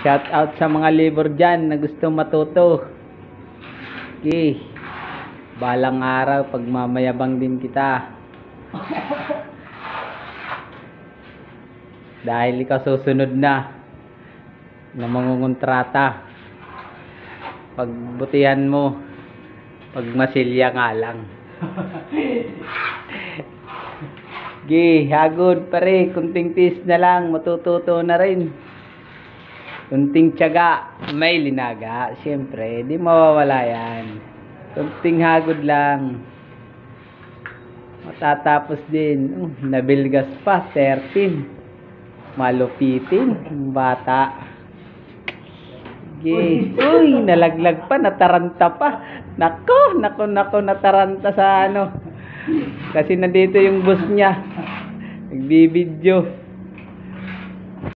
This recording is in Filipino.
Shout out sa mga labor dyan na gusto matuto. Okay. Balang araw, pagmamayabang din kita. Dahil ikaw susunod na mangungontrata. Pagbutihan mo, pagmasilya nga lang. Okay, hagod pare, kunting tiis na lang, matututo na rin. Kunting tiyaga, may linaga. Siyempre, di mawawala yan. Kunting hagod lang. Matatapos din. Nabilgas pa, 13. Malupitin, bata. Okay. Uy, nalaglag pa, nataranta pa. Nako, nataranta sa ano. Kasi nandito yung boss niya. Nagbibidyo.